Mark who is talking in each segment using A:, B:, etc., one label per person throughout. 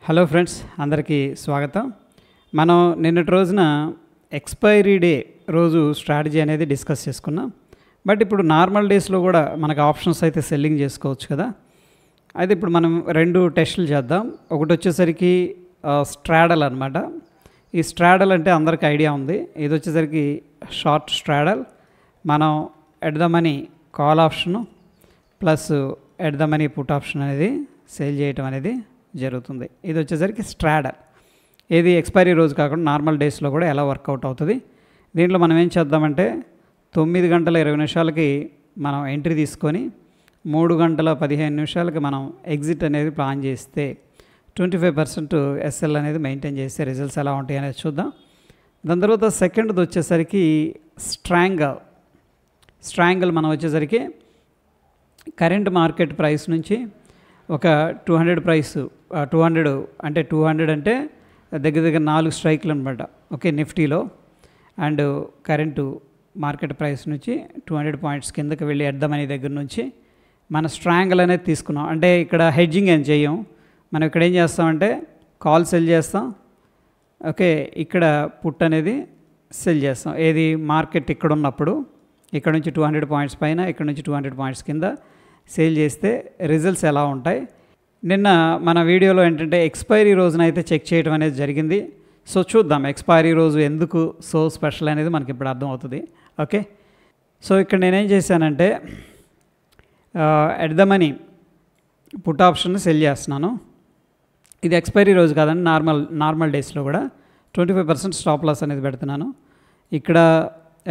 A: Hello friends, అందరికీ స్వాగతం. మనం నిన్నటి రోజున ఎక్స్పైరీ డే రోజు స్ట్రాటజీ అనేది డిస్కస్ చేసుకున్నాం. బట్ ఇప్పుడు నార్మల్ డేస్లో కూడా మనకు ఆప్షన్స్ అయితే సెల్లింగ్ చేసుకోవచ్చు కదా. అయితే ఇప్పుడు మనం రెండు టెస్టులు చేద్దాం. ఒకటి వచ్చేసరికి స్ట్రాడల్ అనమాట. ఈ స్ట్రాడల్ అంటే అందరికీ ఐడియా ఉంది. ఇది వచ్చేసరికి షార్ట్ స్ట్రాడల్. మనం at the money call option plus at the money put option అనేది సేల్ చేయటం అనేది జరుగుతుంది. ఇది వచ్చేసరికి స్ట్రాడల్. ఏది ఎక్స్పైరీ రోజు కాకుండా నార్మల్ డేస్లో కూడా ఎలా వర్కౌట్ అవుతుంది. దీంట్లో మనం ఏం చేద్దామంటే 9 గంటల 20 నిమిషాలకి మనం ఎంట్రీ తీసుకొని 3 గంటల 15 నిమిషాలకి మనం ఎగ్జిట్ అనేది ప్లాన్ చేస్తే 25% ఎస్ఎల్ అనేది మెయింటైన్ చేస్తే రిజల్ట్స్ ఎలా ఉంటాయి అనేది చూద్దాం. దాని తర్వాత సెకండ్ది వచ్చేసరికి స్ట్రాంగిల్ మనం వచ్చేసరికి కరెంట్ మార్కెట్ ప్రైస్ నుంచి ఒక 200 ప్రైస్ 200 అంటే దగ్గర 4 స్ట్రైక్లు అనమాట. ఓకే, నిఫ్టీలో అండ్ కరెంటు మార్కెట్ ప్రైస్ నుంచి 200 పాయింట్స్ కిందకి వెళ్ళి ఎట్ ద మనీ దగ్గర నుంచి మన స్ట్రాంగిల్ అనేది తీసుకున్నాం. అంటే ఇక్కడ హెడ్జింగ్ ఏం చేయం. మనం ఇక్కడ ఏం చేస్తామంటే కాల్ సెల్ చేస్తాం. ఓకే, ఇక్కడ పుట్ అనేది సెల్ చేస్తాం. ఏది మార్కెట్ ఇక్కడ ఉన్నప్పుడు ఇక్కడ నుంచి 200 పాయింట్స్ పైన, ఇక్కడ నుంచి 200 పాయింట్స్ కింద సేల్ చేస్తే రిజల్ట్స్ ఎలా ఉంటాయి. నిన్న మన వీడియోలో ఏంటంటే ఎక్స్పైరీ రోజున అయితే చెక్ చేయడం అనేది జరిగింది. సో చూద్దాం ఎక్స్పైరీ రోజు ఎందుకు సో స్పెషల్ అనేది మనకి ఇప్పుడు అర్థమవుతుంది. ఓకే, సో ఇక్కడ నేనేం చేశానంటే at the money put option cell చేస్తున్నాను. ఇది ఎక్స్పైరీ రోజు కాదండి, నార్మల్ డేస్లో కూడా 25% స్టాప్ లాస్ అనేది పెడుతున్నాను. ఇక్కడ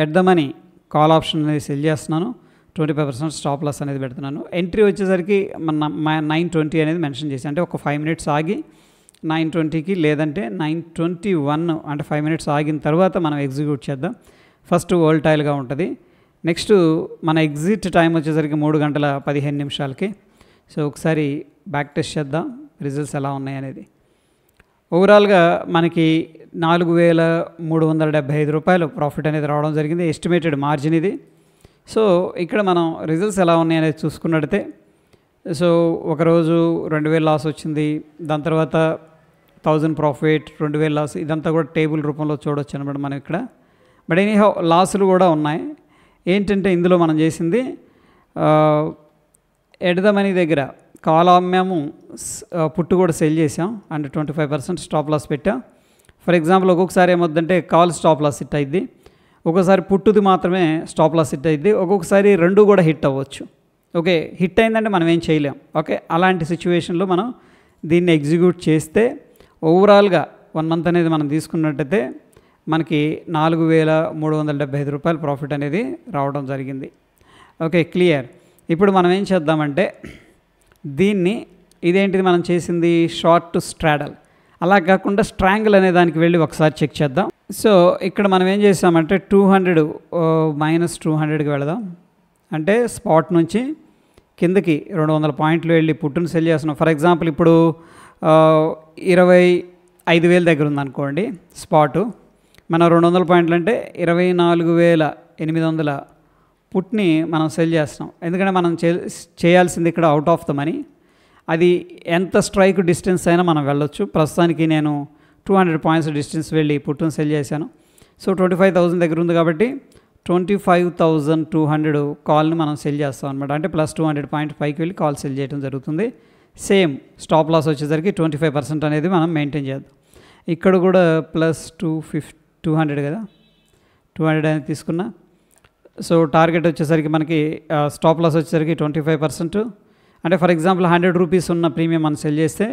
A: at the money call option అనేది సెల్ చేస్తున్నాను. 25% స్టాప్ లాస్ అనేది పెడుతున్నాను. ఎంట్రీ వచ్చేసరికి మన 9:20 అనేది మెన్షన్ చేసి, అంటే ఒక 5 మినిట్స్ ఆగి 9:20కి లేదంటే 9:21 అంటే 5 మినిట్స్ ఆగిన తర్వాత మనం ఎగ్జిక్యూట్ చేద్దాం. ఫస్ట్ వోల్టైల్గా ఉంటుంది. నెక్స్ట్ మన ఎగ్జిట్ టైం వచ్చేసరికి 3 గంటల 15 నిమిషాలకి. సో ఒకసారి బ్యాక్ టెస్ట్ చేద్దాం రిజల్ట్స్ ఎలా ఉన్నాయి అనేది. ఓవరాల్గా మనకి 4,375 రూపాయలు ప్రాఫిట్ అనేది రావడం జరిగింది. ఎస్టిమేటెడ్ మార్జిన్ ఇది. సో ఇక్కడ మనం రిజల్ట్స్ ఎలా ఉన్నాయి అనేది చూసుకున్నట్టయితే, సో ఒకరోజు 2,000 లాస్ వచ్చింది. దాని తర్వాత 1000 ప్రాఫిట్, 2,000 లాస్. ఇదంతా కూడా టేబుల్ రూపంలో చూడవచ్చు అనమాట మనం ఇక్కడ. బట్ ఎనీహౌ లాసులు కూడా ఉన్నాయి. ఏంటంటే ఇందులో మనం చేసింది ఎట్ ద మనీ దగ్గర కాల్ అమ్మాము, పుట్టు కూడా సెల్ చేసాం అండ్ 25% స్టాప్ లాస్ పెట్టాం. ఫర్ ఎగ్జాంపుల్ ఒక్కొక్కసారి ఏమవుతుందంటే కాల్ స్టాప్ లాస్ హిట్ అయింది, ఒక్కోసారి పుట్టుది మాత్రమే స్టాప్ లాస్ హిట్ అయింది, ఒక్కొక్కసారి రెండు కూడా హిట్ అవ్వచ్చు. ఓకే, హిట్ అయిందంటే మనం ఏం చేయలేం. ఓకే, అలాంటి సిచ్యువేషన్లో మనం దీన్ని ఎగ్జిక్యూట్ చేస్తే ఓవరాల్గా 1 మంత్ అనేది మనం తీసుకున్నట్టయితే మనకి 4,375 రూపాయలు ప్రాఫిట్ అనేది రావడం జరిగింది. Okay, clear. ఇప్పుడు మనం ఏం చేద్దామంటే దీన్ని, ఇదేంటిది మనం చేసింది షార్ట్ స్ట్రాడల్, అలా కాకుండా స్ట్రాంగిల్ అనే దానికి వెళ్ళి ఒకసారి చెక్ చేద్దాం. సో ఇక్కడ మనం ఏం చేసామంటే 200 -200కి వెళదాం. అంటే స్పాట్ నుంచి కిందకి 200 పాయింట్లు వెళ్ళి పుట్టును సెల్ చేస్తున్నాం. ఫర్ ఎగ్జాంపుల్ ఇప్పుడు 25,000 దగ్గర ఉందనుకోండి స్పాటు. మనం 200 పాయింట్లు అంటే 24,800 పుట్ని మనం సెల్ చేస్తున్నాం. ఎందుకంటే మనం చేయాల్సింది ఇక్కడ అవుట్ ఆఫ్ ద మనీ. అది ఎంత స్ట్రైక్ డిస్టెన్స్ అయినా మనం వెళ్ళొచ్చు. ప్రస్తుతానికి నేను 200 పాయింట్స్ డిస్టెన్స్ వెళ్ళి పుట్టును సెల్ చేశాను. సో 25,000 దగ్గర ఉంది కాబట్టి 25,200 కాల్ని మనం సెల్ చేస్తాం అనమాట. అంటే +200 పాయింట్ పైకి వెళ్ళి కాల్ సెల్ చేయడం జరుగుతుంది. సేమ్ స్టాప్ లాస్ వచ్చేసరికి 25% అనేది మనం మెయింటైన్ చేద్దాం. ఇక్కడ కూడా +200 కదా, 200 అనేది తీసుకున్నా. సో టార్గెట్ వచ్చేసరికి మనకి స్టాప్ లాస్ వచ్చేసరికి 25%. అంటే ఫర్ ఎగ్జాంపుల్ 100 రూపీస్ ఉన్న ప్రీమియం మనం సెల్ చేస్తే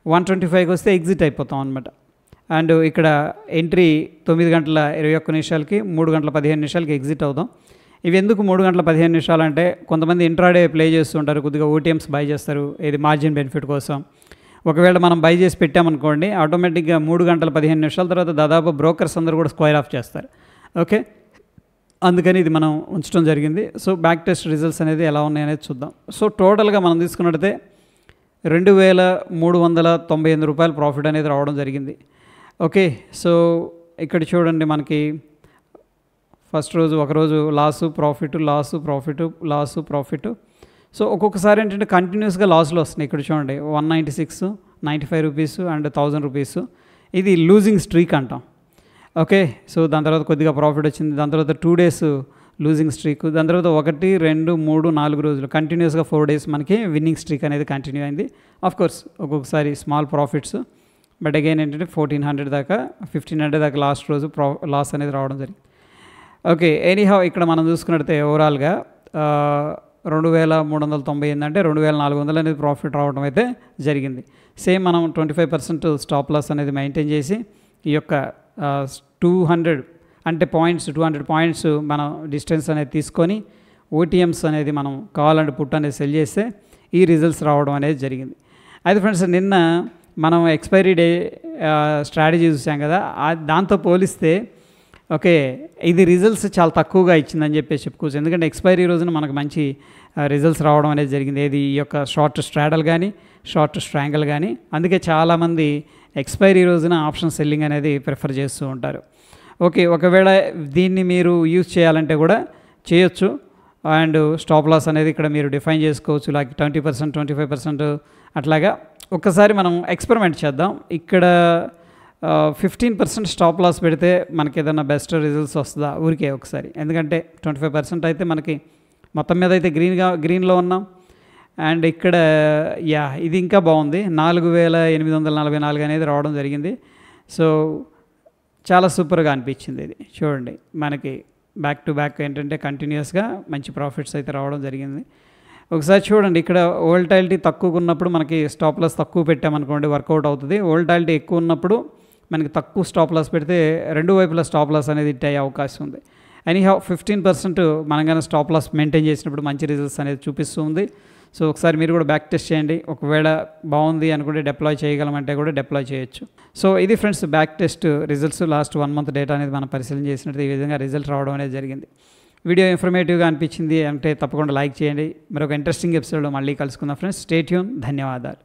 A: 125కి వస్తే ఎగ్జిట్ అయిపోతాం అనమాట. అండ్ ఇక్కడ ఎంట్రీ 9 గంటల 21 నిమిషాలకి, 3 గంటల 15 నిమిషాలకి ఎగ్జిట్ అవుతాం. ఇవి ఎందుకు 3 గంటల 15 నిమిషాలు అంటే కొంతమంది ఇంట్రాడే ప్లే చేస్తుంటారు, కొద్దిగా ఓటీఎమ్స్ బై చేస్తారు, ఇది మార్జిన్ బెనిఫిట్ కోసం. ఒకవేళ మనం బై చేసి పెట్టామనుకోండి, ఆటోమేటిక్గా 3 గంటల 15 నిమిషాల తర్వాత దాదాపు బ్రోకర్స్ అందరూ కూడా స్క్వేర్ ఆఫ్ చేస్తారు. ఓకే, అందుకని ఇది మనం ఉంచడం జరిగింది. సో బ్యాక్ టెస్ట్ రిజల్ట్స్ అనేది ఎలా ఉన్నాయి అనేది చూద్దాం. సో టోటల్గా మనం తీసుకున్నట్టయితే 2,398 రూపాయలు ప్రాఫిట్ అనేది రావడం జరిగింది. ఓకే, సో ఇక్కడ చూడండి మనకి ఫస్ట్ రోజు ఒకరోజు లాసు ప్రాఫిట్. సో ఒక్కొక్కసారి ఏంటంటే కంటిన్యూస్గా లాస్లో వస్తున్నాయి. ఇక్కడ చూడండి 196 95 రూపీస్ అండ్ 1000 రూపీస్. ఇది లూజింగ్ స్ట్రీక్ అంటాం. ఓకే, సో దాని తర్వాత కొద్దిగా ప్రాఫిట్ వచ్చింది. దాని తర్వాత 2 డేస్ లూజింగ్ స్ట్రీక్. దాని తర్వాత 1, 2, 3, 4 రోజులు కంటిన్యూస్గా 4 డేస్ మనకి విన్నింగ్ స్ట్రీక్ అనేది కంటిన్యూ అయింది. ఆఫ్ కోర్స్ ఒక్కొక్కసారి స్మాల్ ప్రాఫిట్స్, బట్ అగైన్ ఏంటంటే 1400 దాకా 1500 దాకా లాస్ట్ రోజు లాస్ అనేది రావడం జరిగింది. ఓకే, ఎనీహౌ ఇక్కడ మనం చూసుకున్నట్లయితే ఓవరాల్గా 2390 ఏంటంటే 2400 అనేది ప్రాఫిట్ రావడం అయితే జరిగింది. సేమ్ మనం 25% స్టాప్ లాస్ అనేది మెయింటైన్ చేసి ఈ యొక్క 200 అంటే పాయింట్స్ 200 పాయింట్స్ మనం డిస్టెన్స్ అనేది తీసుకొని ఓటీఎమ్స్ అనేది మనం కాల్ అండ్ పుట్ అనేది సెల్ చేస్తే ఈ రిజల్ట్స్ రావడం అనేది జరిగింది. అయితే ఫ్రెండ్స్, నిన్న మనం ఎక్స్పైరీ డే స్ట్రాటజీ చూసాం కదా, దాంతో పోలిస్తే ఓకే ఇది రిజల్ట్స్ చాలా తక్కువగా ఇచ్చిందని చెప్పేసి చెప్పుకోవచ్చు. ఎందుకంటే ఎక్స్పైరీ రోజున మనకు మంచి రిజల్ట్స్ రావడం అనేది జరిగింది. ఏది ఈ యొక్క షార్ట్ స్ట్రాడల్ కానీ షార్ట్ స్ట్రాంగిల్ కానీ. అందుకే చాలామంది ఎక్స్పైరీ రోజున ఆప్షన్ సెల్లింగ్ అనేది ప్రిఫర్ చేస్తూ ఉంటారు. ఓకే, ఒకవేళ దీన్ని మీరు యూజ్ చేయాలంటే కూడా చేయొచ్చు. అండ్ స్టాప్ లాస్ అనేది ఇక్కడ మీరు డిఫైన్ చేసుకోవచ్చు, లైక్ 20%, 25% అట్లాగా. ఒక్కసారి మనం ఎక్స్పెరిమెంట్ చేద్దాం. ఇక్కడ 15% స్టాప్ లాస్ పెడితే మనకి ఏదైనా బెస్ట్ రిజల్ట్స్ వస్తుందా ఊరికే ఒకసారి. ఎందుకంటే 25% అయితే మనకి మొత్తం మీద అయితే గ్రీన్లో ఉన్నాం. అండ్ ఇక్కడ ఇది ఇంకా బాగుంది, 4844 అనేది రావడం జరిగింది. సో చాలా సూపర్గా అనిపించింది ఇది. చూడండి, మనకి బ్యాక్ టు బ్యాక్ ఏంటంటే కంటిన్యూస్గా మంచి ప్రాఫిట్స్ అయితే రావడం జరిగింది. ఒకసారి చూడండి, ఇక్కడ వోల్టాలిటీ తక్కువగా ఉన్నప్పుడు మనకి స్టాప్ లాస్ తక్కువ పెట్టామనుకోండి వర్కౌట్ అవుతుంది. వోల్టాలిటీ ఎక్కువ ఉన్నప్పుడు మనకి తక్కువ స్టాప్ లాస్ పెడితే రెండు వైపులా స్టాప్ లాస్ అనేది హిట్ అయ్యే అవకాశం ఉంది. ఎనీహౌ 15% మనం కానీ స్టాప్ లాస్ మెయింటైన్ చేసినప్పుడు మంచి రిజల్ట్స్ అనేది చూపిస్తూ ఉంది. సో ఒకసారి మీరు కూడా బ్యాక్ టెస్ట్ చేయండి. ఒకవేళ బాగుంది అనుకుంటే డిప్లాయ్ చేయగలమంటే కూడా డిప్లాయ్ చేయొచ్చు. సో ఇది friends back test results. Last 1 month data అనేది మనం పరిశీలన చేసినట్టు ఈ విధంగా రిజల్ట్ రావడం అనేది జరిగింది. వీడియో ఇన్ఫర్మేటివ్గా అనిపించింది అంటే తప్పకుండా లైక్ చేయండి. మరొక ఇంట్రెస్టింగ్ ఎపిసోడ్లో మళ్ళీ కలుసుకుందాం ఫ్రెండ్స్. Stay tune. ధన్యవాదాలు.